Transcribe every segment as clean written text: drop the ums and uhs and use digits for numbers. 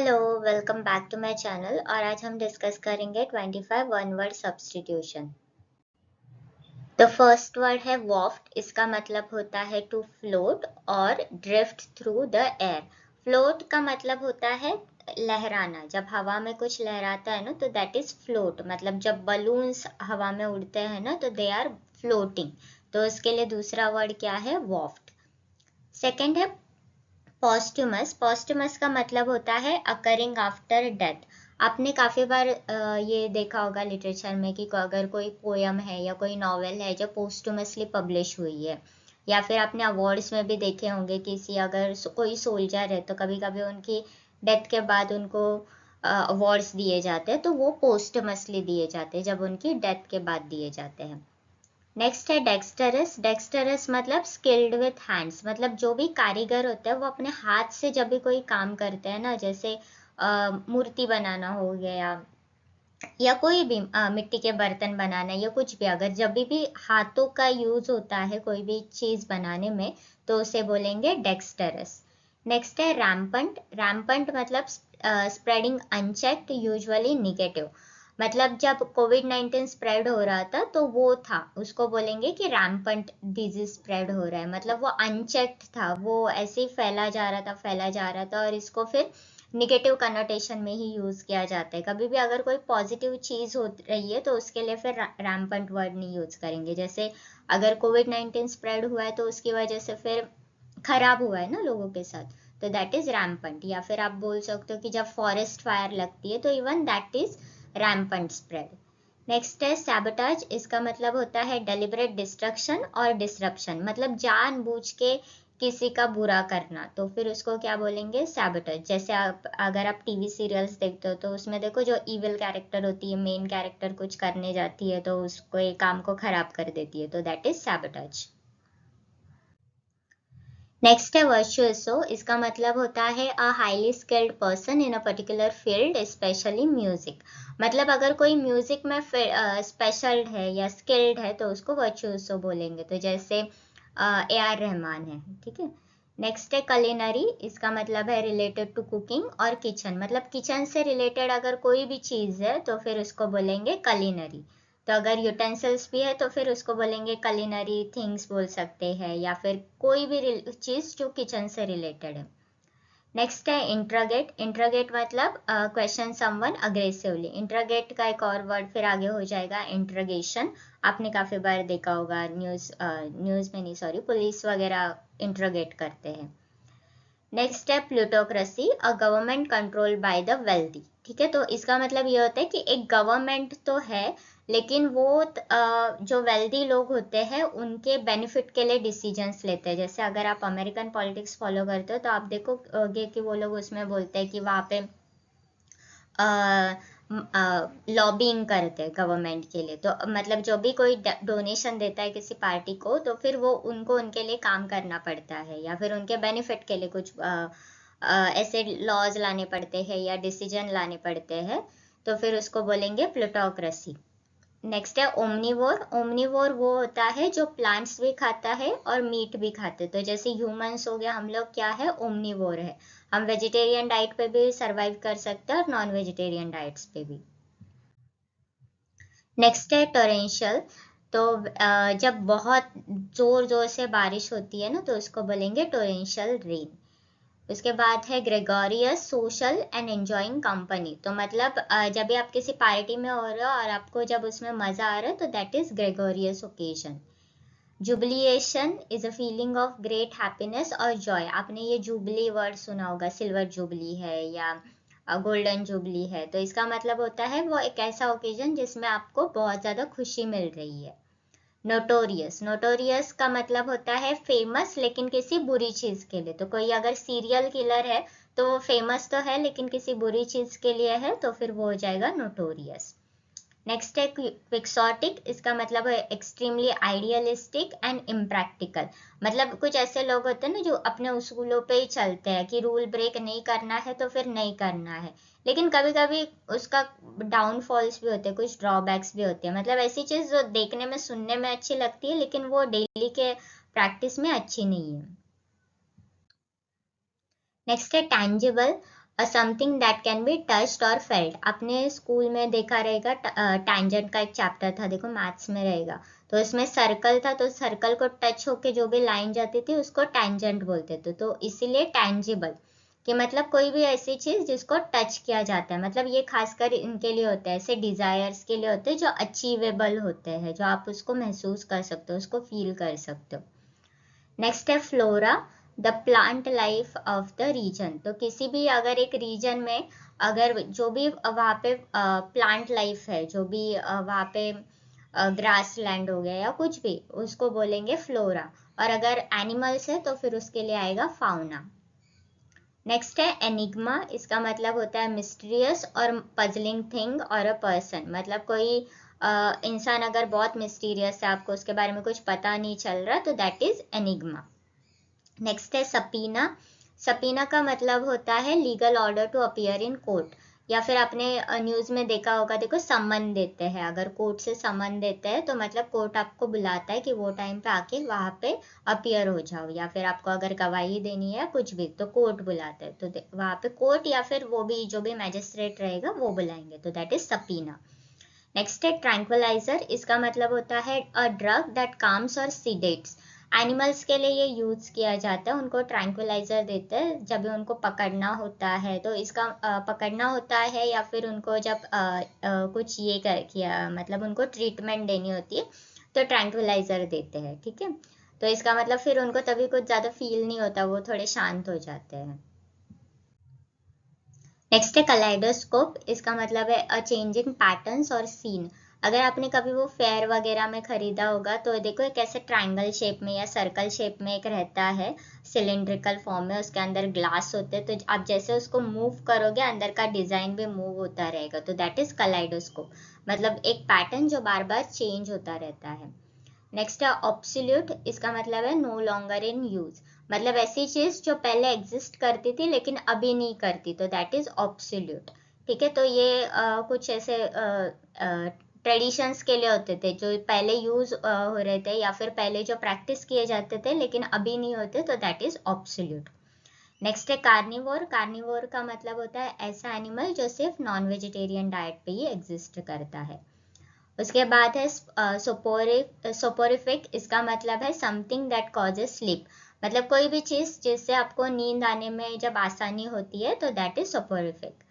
Hello, welcome back to my channel. और आज हम डिस्कस करेंगे 25 one word substitution. The first word है वॉफ्ट। इसका मतलब होता है टू फ्लोट और drift through the air. Float का मतलब होता है लहराना। जब हवा में कुछ लहराता है ना तो दैट इज फ्लोट। मतलब जब बलून्स हवा में उड़ते हैं ना तो दे आर फ्लोटिंग। तो इसके लिए दूसरा वर्ड क्या है? वॉफ्ट। सेकेंड है पॉस्टुमस। पॉस्टुमस का मतलब होता है अकरिंग आफ्टर डेथ। आपने काफी बार ये देखा होगा लिटरेचर में कि अगर कोई पोयम है या कोई नॉवेल है जो पोस्टुमसली पब्लिश हुई है, या फिर आपने अवार्ड्स में भी देखे होंगे किसी अगर कोई सोल्जर है तो कभी कभी उनकी डेथ के बाद उनको अवार्ड्स दिए जाते हैं, तो वो पोस्टुमसली दिए जाते हैं, जब उनकी डेथ के बाद दिए जाते हैं। नेक्स्ट है डेक्सटरस। डेक्सटरस मतलब स्किल्ड विथ हैंड्स। मतलब जो भी कारीगर होता है वो अपने हाथ से जब भी कोई काम करते हैं ना, जैसे मूर्ति बनाना हो गया या कोई भी मिट्टी के बर्तन बनाना या कुछ भी, अगर जब भी हाथों का यूज होता है कोई भी चीज बनाने में तो उसे बोलेंगे डेक्सटरस। नेक्स्ट है रैम्पंट। रैम्पंट मतलब स्प्रेडिंग अनचेक्ड, यूजुअली निगेटिव। मतलब जब कोविड-19 स्प्रेड हो रहा था तो वो था, उसको बोलेंगे कि रैम्पंट डिजीज स्प्रेड हो रहा है। मतलब वो अनचेक्ड था, वो ऐसे ही फैला जा रहा था और इसको फिर निगेटिव कनोटेशन में ही यूज किया जाता है। कभी भी अगर कोई पॉजिटिव चीज हो रही है तो उसके लिए फिर रैम्पंट वर्ड नहीं यूज करेंगे। जैसे अगर कोविड-19 स्प्रेड हुआ है तो उसकी वजह से फिर खराब हुआ है ना लोगों के साथ, तो दैट इज रैम्पंट। या फिर आप बोल सकते हो कि जब फॉरेस्ट फायर लगती है तो even that is रैम्पंट spread. Next है सैबोटाज। इसका मतलब होता है डेलिबरेट डिस्ट्रक्शन और डिसरप्शन। मतलब जानबूझ के किसी का बुरा करना, तो फिर उसको क्या बोलेंगे? सैबोटाज। जैसे आप अगर आप टीवी सीरियल्स देखते हो तो उसमें देखो जो इविल कैरेक्टर होती है, मेन कैरेक्टर कुछ करने जाती है तो उसको एक काम को खराब कर देती है, तो दैट इज सैबोटाज। नेक्स्ट है वर्चुअसो। इसका मतलब होता है a highly skilled person in a particular field, specially music. मतलब अगर कोई म्यूजिक में स्पेशल है या स्किल्ड है तो उसको वर्चुअसो बोलेंगे। तो जैसे ए आर रहमान है, ठीक है। नेक्स्ट है कलिनरी। इसका मतलब है रिलेटेड टू कुकिंग और किचन। मतलब किचन से रिलेटेड अगर कोई भी चीज है तो फिर उसको बोलेंगे कलिनरी। तो अगर यूटेंसिल्स भी है तो फिर उसको बोलेंगे कलिनरी थिंग्स बोल सकते हैं, या फिर कोई भी चीज जो किचन से रिलेटेड है। नेक्स्ट है इंट्रोगेट। इंट्रोगेट मतलब क्वेश्चन समवन अग्रेसिवली। इंट्रोगेट का एक और वर्ड फिर आगे हो जाएगा इंट्रोगेशन। आपने काफी बार देखा होगा न्यूज में नहीं, सॉरी, पुलिस वगैरह इंट्रोगेट करते हैं। नेक्स्ट है plutocracy, a government control by the wealthy. ठीक है, तो इसका मतलब ये होता है कि एक गवर्नमेंट तो है लेकिन वो जो वेल्दी लोग होते हैं उनके बेनिफिट के लिए डिसीजंस लेते हैं। जैसे अगर आप अमेरिकन पॉलिटिक्स फॉलो करते हो तो आप देखोगे कि वो लोग उसमें बोलते हैं कि वहाँ पे लॉबिंग करते हैं गवर्नमेंट के लिए। तो मतलब जो भी कोई डोनेशन देता है किसी पार्टी को तो फिर वो उनको उनके लिए काम करना पड़ता है, या फिर उनके बेनिफिट के लिए कुछ ऐसे लॉज लाने पड़ते हैं या डिसीजन लाने पड़ते हैं, तो फिर उसको बोलेंगे प्लूटोक्रेसी। नेक्स्ट है ओमनीवोर। ओमनीवोर वो होता है जो प्लांट्स भी खाता है और मीट भी खाते हैं। तो जैसे ह्यूमंस हो गया, हम लोग क्या है? ओमनीवोर है। हम वेजिटेरियन डाइट पे भी सरवाइव कर सकते हैं और नॉन वेजिटेरियन डाइट्स पे भी। नेक्स्ट है टोरेंशियल। तो जब बहुत जोर जोर से बारिश होती है ना तो उसको बोलेंगे टोरेंशियल रेन। उसके बाद है gregarious, social and enjoying company. तो मतलब जब भी आप किसी पार्टी में हो रहे हो और आपको जब उसमें मजा आ रहा है तो that is gregarious occasion. Jubilation is a feeling of great happiness और जॉय। आपने ये जुबली वर्ड सुना होगा, सिल्वर जुबली है या गोल्डन जुबली है, तो इसका मतलब होता है वो एक ऐसा ओकेजन जिसमें आपको बहुत ज्यादा खुशी मिल रही है। नोटोरियस। नोटोरियस का मतलब होता है फेमस लेकिन किसी बुरी चीज के लिए। तो कोई अगर सीरियल किलर है तो वो फेमस तो है लेकिन किसी बुरी चीज के लिए है, तो फिर वो हो जाएगा नोटोरियस। नेक्स्ट है क्विक्सोटिक। इसका मतलब है एक्सट्रीमली आइडियलिस्टिक एंड इम्प्रैक्टिकल। मतलब कुछ ऐसे लोग होते हैं ना जो अपने उसूलों पे ही चलते हैं कि रूल ब्रेक नहीं करना है तो फिर नहीं करना है, लेकिन कभी कभी उसका डाउनफॉल्स भी होते हैं, कुछ ड्रॉबैक्स भी होते हैं। मतलब ऐसी चीज जो देखने में सुनने में अच्छी लगती है लेकिन वो डेली के प्रैक्टिस में अच्छी नहीं है। नेक्स्ट है tangible. Something that can be touched और फेल्ट। आपने स्कूल में देखा रहेगा, टैंजेंट का एक चैप्टर था, देखो मैथ्स में रहेगा, तो इसमें सर्कल था, तो सर्कल को टच होके जो भी लाइन जाती थी उसको टैंजेंट बोलते थे। तो इसीलिए टैंजिबल कि मतलब कोई भी ऐसी चीज जिसको टच किया जाता है, मतलब ये खासकर इनके लिए होता है, ऐसे डिजायर्स के लिए होते हैं जो अचीवेबल होते हैं, जो आप उसको महसूस कर सकते हो, उसको फील कर सकते हो। नेक्स्ट है flora, the plant life of the region. तो किसी भी अगर एक रीजन में अगर जो भी वहाँ पे प्लांट लाइफ है, जो भी वहाँ पे ग्रास लैंड हो गया या कुछ भी, उसको बोलेंगे फ्लोरा। और अगर एनिमल्स है तो फिर उसके लिए आएगा फाउना। नेक्स्ट है एनिग्मा, इसका मतलब होता है मिस्टीरियस और पजलिंग थिंग और अ पर्सन। मतलब कोई इंसान अगर बहुत मिस्टीरियस है, आपको उसके बारे में कुछ पता नहीं चल रहा, तो दैट इज एनिग्मा। नेक्स्ट है सपीना। सपीना का मतलब होता है legal order to appear in court, या फिर आपने न्यूज में देखा होगा, देखो समन देते हैं, अगर कोर्ट से समन देते हैं तो मतलब कोर्ट आपको बुलाता है कि वो टाइम पे आके वहां पे अपीयर हो जाओ, या फिर आपको अगर गवाही देनी है कुछ भी तो कोर्ट बुलाते हैं, तो वहां पे कोर्ट या फिर वो भी जो भी मैजिस्ट्रेट रहेगा वो बुलाएंगे, तो दैट इज सपीना। नेक्स्ट है ट्रैंक्विलाइजर, इसका मतलब होता है अ ड्रग दैट काम्स और सीडेट्स। एनिमल्स के लिए ये यूज किया जाता है, उनको ट्रैंक्विलाइजर देते हैं जब भी उनको पकड़ना होता है, तो इसका पकड़ना होता है या फिर उनको जब कुछ ये कर किया, मतलब उनको ट्रीटमेंट देनी होती है तो ट्रैंक्विलाइजर देते हैं, ठीक है। तो इसका मतलब फिर उनको तभी कुछ ज्यादा फील नहीं होता, वो थोड़े शांत हो जाते हैं। नेक्स्ट है कलाइडोस्कोप, इसका मतलब है अ चेंजिंग पैटर्न्स और सीन। अगर आपने कभी वो फेयर वगैरह में खरीदा होगा तो देखो एक ऐसे ट्रायंगल शेप में या सर्कल शेप में एक रहता है, सिलेंड्रिकल फॉर्म में, उसके अंदर ग्लास होते हैं, तो आप जैसे उसको मूव करोगे अंदर का डिजाइन भी मूव होता रहेगा, तो दैट इज कलाइडोस्कोप। मतलब एक पैटर्न जो बार बार चेंज होता रहता है। नेक्स्ट है ऑब्सोल्यूट, इसका मतलब है नो लॉन्गर इन यूज। मतलब ऐसी चीज जो पहले एग्जिस्ट करती थी लेकिन अभी नहीं करती, तो दैट इज ऑब्सोल्यूट। ठीक है, तो ये कुछ ऐसे ट्रेडिशंस के लिए होते थे जो पहले यूज हो रहे थे, या फिर पहले जो प्रैक्टिस किए जाते थे लेकिन अभी नहीं होते, तो दैट इज ऑब्सोल्यूट। नेक्स्ट है कार्निवोर। कार्निवोर का मतलब होता है ऐसा एनिमल जो सिर्फ नॉन वेजिटेरियन डाइट पे ही एग्जिस्ट करता है। उसके बाद है सोपोरिफिक, इसका मतलब है समथिंग दैट कॉजेज स्लीप। मतलब कोई भी चीज जिससे आपको नींद आने में जब आसानी होती है, तो दैट इज सोपोरिफिक।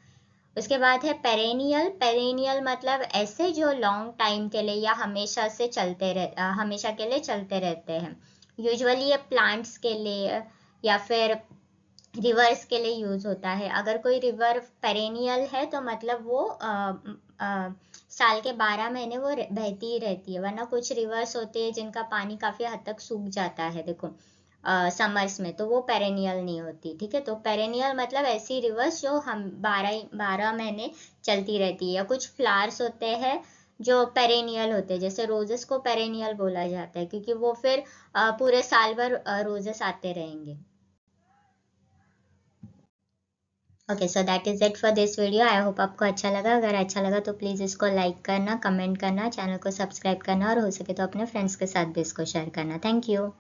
उसके बाद है पेरेनियल। पेरेनियल मतलब ऐसे जो लॉन्ग टाइम के लिए या हमेशा से हमेशा के लिए चलते रहते हैं। यूजुअली ये प्लांट्स के लिए या फिर रिवर्स के लिए यूज होता है। अगर कोई रिवर पेरेनियल है तो मतलब वो साल के 12 महीने वो बहती ही रहती है, वरना कुछ रिवर्स होते हैं जिनका पानी काफी हद तक सूख जाता है, देखो समर्स में, तो वो पेरेनियल नहीं होती। ठीक है, तो पेरेनियल मतलब ऐसी रिवर्स जो हम 12 12 महीने चलती रहती है। या कुछ फ्लावर्स होते हैं जो पेरेनियल होते हैं, जैसे रोजेस को पेरेनियल बोला जाता है क्योंकि वो फिर पूरे साल भर रोजेस आते रहेंगे। Okay, so that is it for this video. I hope आपको अच्छा लगा। अगर अच्छा लगा तो प्लीज़ इसको लाइक करना, कमेंट करना, चैनल को सब्सक्राइब करना और हो सके तो अपने फ्रेंड्स के साथ भी इसको शेयर करना। Thank you.